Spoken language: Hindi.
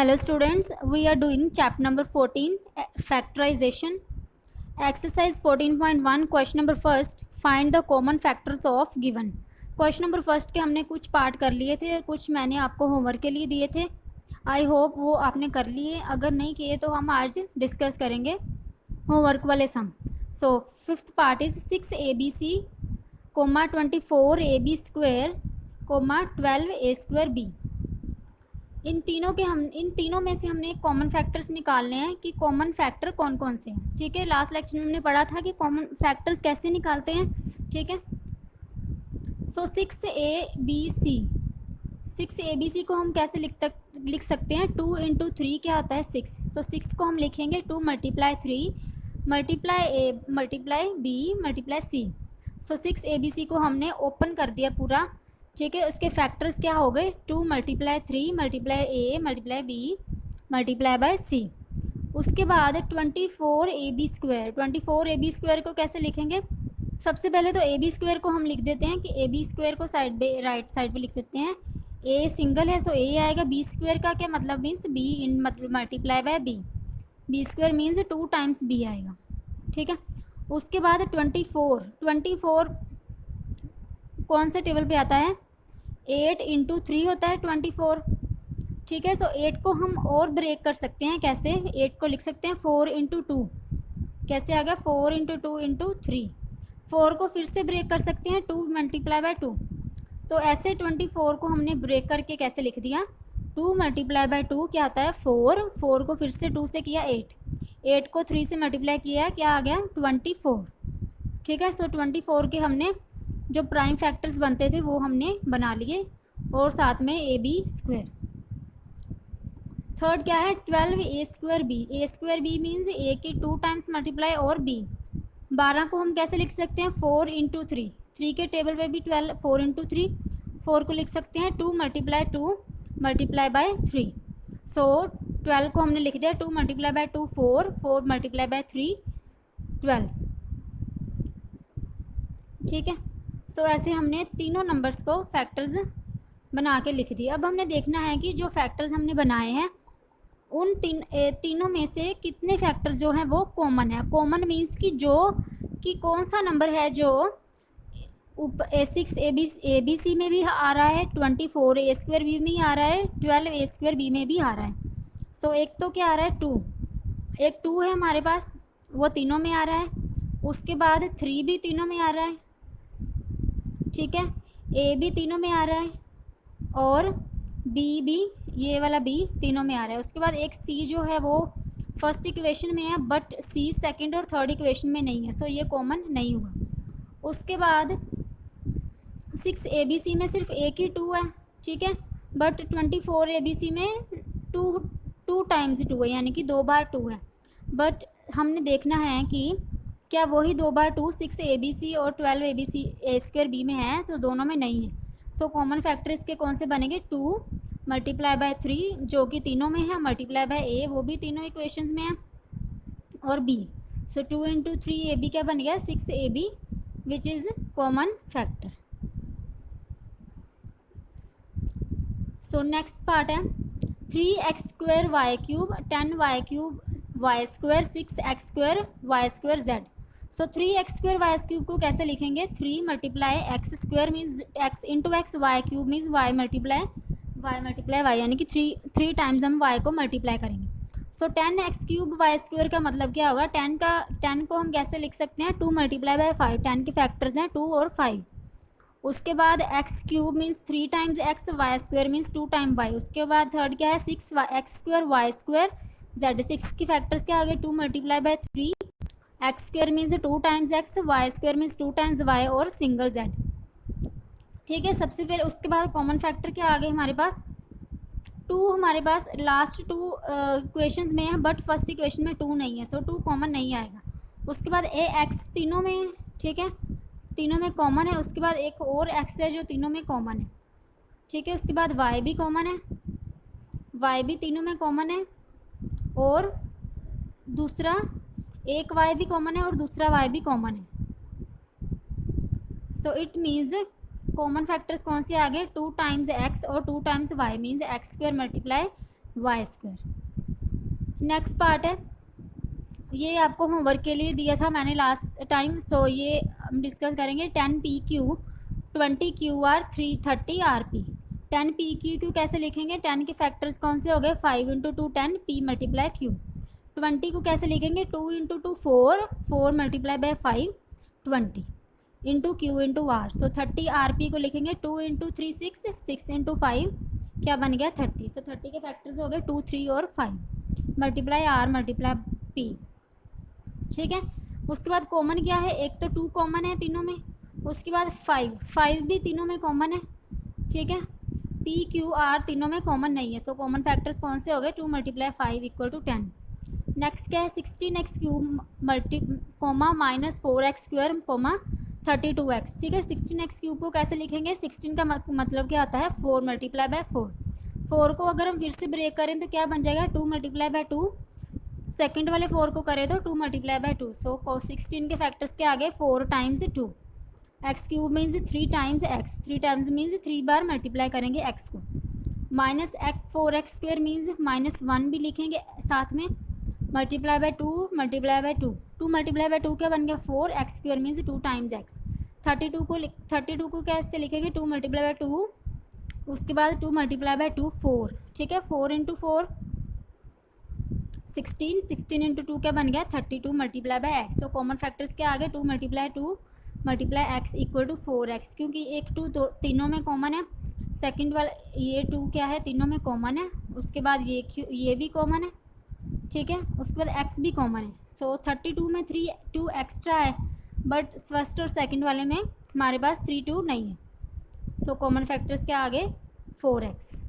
Hello students, we are doing chapter number 14 factorization. Exercise 14.1 question number first, find the common factors of given. Question number first के हमने कुछ पार्ट कर लिए थे, कुछ मैंने आपको होमवर्क के लिए दिए थे. आई होप वो आपने कर लिए. अगर नहीं किए तो हम आज डिस्कस करेंगे होमवर्क वाले sum. So fifth part is 6abc, 24ab square, 12a²b. इन तीनों में से हमने कॉमन फैक्टर्स निकालने हैं कि कॉमन फैक्टर कौन कौन से हैं. ठीक है, लास्ट लेक्चर में हमने पढ़ा था कि कॉमन फैक्टर्स कैसे निकालते हैं. ठीक है, सो 6abc को हम कैसे लिख सकते हैं. 2 × 3 क्या होता है 6. सो 6 को हम लिखेंगे 2 × 3 multiply a multiply b multiply c. So 6abc को हमने ओपन कर दिया पूरा. ठीक है, उसके फैक्टर्स क्या हो गए 2 × 3 multiply a multiply b multiply by c. उसके बाद 24ab स्क्वायर. 24ab² को कैसे लिखेंगे. सबसे पहले तो ab² को हम लिख देते हैं कि ab² को राइट साइड पे लिख देते हैं. a सिंगल है सो a आएगा. b² का क्या मतलब मीन्स b इन मतलब multiply by b. b² means 2 times b आएगा. ठीक है, उसके बाद 24 कौन से टेबल पे आता है 8 × 3 होता है 24. ठीक है, सो 8 को हम और ब्रेक कर सकते हैं. कैसे 8 को लिख सकते हैं 4 × 2. कैसे आ गया 4 × 2 × 3. 4 को फिर से ब्रेक कर सकते हैं 2 मल्टीप्लाई बाय 2. सो ऐसे 24 को हमने ब्रेक करके कैसे लिख दिया 2 मल्टीप्लाई बाय 2 क्या आता है 4 को फिर से 2 से किया 8 को 3 से मल्टीप्लाई किया क्या आ गया 24. ठीक है, सो 24 के हमने जो प्राइम फैक्टर्स बनते थे वो हमने बना लिए और साथ में ab². थर्ड क्या है 12a²b. a²b मीन्स a की 2 टाइम्स मल्टीप्लाई और b. 12 को हम कैसे लिख सकते हैं 4 × 3. 3 के टेबल पे भी 12 4 × 3. 4 को लिख सकते हैं 2 × 2 मल्टीप्लाई बाय 3. सो 12 को हमने लिख दिया 2 × 2 4 × 3 12. ठीक है, सो ऐसे हमने तीनों नंबर्स को फैक्टर्स बना के लिख दिए. अब हमने देखना है कि जो फैक्टर्स हमने बनाए हैं उन तीनों में से कितने फैक्टर्स जो हैं वो कॉमन है. कॉमन मीन्स कि कौन सा नंबर है जो 6abc में भी आ रहा है 24a²b में आ रहा है 12a²b में भी आ रहा है. सो एक तो क्या आ रहा है 2. एक 2 है हमारे पास वो तीनों में आ रहा है. उसके बाद 3 भी तीनों में आ रहा है. ठीक है, a भी तीनों में आ रहा है और b भी ये वाला b तीनों में आ रहा है. उसके बाद एक c जो है वो फर्स्ट इक्वेशन में है बट c सेकंड और थर्ड इक्वेशन में नहीं है. सो ये कॉमन नहीं हुआ. उसके बाद 6abc में सिर्फ एक ही 2 है. ठीक है, बट 24abc में 2 टाइम्स 2 है यानी कि 2 बार 2 है. बट हमने देखना है कि क्या वही 2 बार 2 6abc और 12abc² में है तो दोनों में नहीं है. सो कॉमन फैक्टर इसके कौन से बनेंगे 2 मल्टीप्लाई बाय 3 जो कि तीनों में है मल्टीप्लाई बाय a वो भी तीनों इक्वेशंस में है और b. सो 2 × 3ab क्या बन गया 6ab which is common factor. So next part है 3x² y³ 10y³ y² 6x² y² z. सो 3x² y³ को कैसे लिखेंगे 3 multiply x² means x into x y³ means y multiply y यानी कि 3 टाइम्स हम y को मल्टीप्लाई करेंगे. सो 10x³ y² का मतलब क्या होगा 10 को हम कैसे लिख सकते हैं 2 मल्टीप्लाई बाय 5. 10 के फैक्टर्स हैं 2 और 5. उसके बाद x³ means 3 times x y² means 2 time y. उसके बाद थर्ड क्या है 6x² y² z. 6 के फैक्टर्स क्या आ गए 2 multiply by 3 x² means 2 times x y² means 2 times y और सिंगल z. ठीक है, सबसे पहले उसके बाद कॉमन फैक्टर क्या आ गए हमारे पास 2. हमारे पास लास्ट 2 इक्वेशंस में है बट फर्स्ट इक्वेशन में 2 नहीं है. सो 2 कॉमन नहीं आएगा. उसके बाद x तीनों में है. ठीक है, तीनों में कॉमन है. उसके बाद एक और x है जो तीनों में कॉमन है. ठीक है, उसके बाद y भी कॉमन है. y भी तीनों में कॉमन है और दूसरा एक y भी कॉमन है और दूसरा y भी कॉमन है. So it means common factors कौन से आ गए 2 टाइम्स x और 2 times y means x² multiply y square. Next part है, ये आपको होमवर्क के लिए दिया था मैंने लास्ट टाइम, सो ये हम डिस्कस करेंगे। 10 P Q 20 Q R 30 r P. 10 P Q कैसे लिखेंगे, 10 के फैक्टर्स कौन से हो गए, 5 इंटू 2 10, पी मल्टीप्लाई क्यू। 20 को कैसे लिखेंगे, 2 into 2 4, 4 multiply by 5 20 into q into r. So 30 r p को लिखेंगे 2 इंटू 3 6, 6 इंटू 5 क्या बन गया 30। सो 30 के फैक्टर्स हो गए 2 3 और 5 मल्टीप्लाई आर मल्टीप्लाई पी। ठीक है, उसके बाद कॉमन क्या है, एक तो 2 कॉमन है तीनों में, उसके बाद 5 भी तीनों में कॉमन है। ठीक है, पी क्यू आर तीनों में कॉमन नहीं है, सो कॉमन फैक्टर्स कौन से हो गए, 2 मल्टीप्लाई 5 इक्वल टू 10। नेक्स्ट क्या है, 16x cube multi comma minus 4x square comma 32x। ठीक है, 16x क्यूब को कैसे लिखेंगे, 16 का मतलब क्या आता है 4 मल्टीप्लाई बाय 4। 4 को अगर हम फिर से ब्रेक करें तो क्या बन जाएगा 2 मल्टीप्लाई बाय 2, सेकंड वाले 4 को करें तो 2 मल्टीप्लाई बाय 2। सो 16 के फैक्टर्स के आगे 4 times 2, x cube means 3 times x, 3 times means 3 बार मल्टीप्लाई करेंगे एक्स को। Minus x 4x square means -1 भी लिखेंगे साथ में, multiply by 2 multiply by 2, 2 multiply by 2 क्या बन गया 4, x square means 2 times x. 32 को कैसे लिखेंगे 2 मल्टीप्लाई बाय 2, उसके बाद 2 मल्टीप्लाई बाय 2 4। ठीक है, 4 इंटू 4 16, 16 इंटू 2 क्या बन गया 32 मल्टीप्लाई बाय एक्स। तो कॉमन फैक्टर्स क्या आ गए 2 multiply 2 multiply x equal to 4x, क्योंकि एक 2 तीनों में कॉमन है, सेकंड वाला ये 2 क्या है तीनों में कॉमन है, उसके बाद ये भी कॉमन है। ठीक है, उसके बाद x भी कॉमन है। सो 32 में 2 एक्स्ट्रा है, बट फर्स्ट और सेकंड वाले में हमारे पास 3 2 नहीं है। सो कॉमन फैक्टर्स क्या आ गए 4x।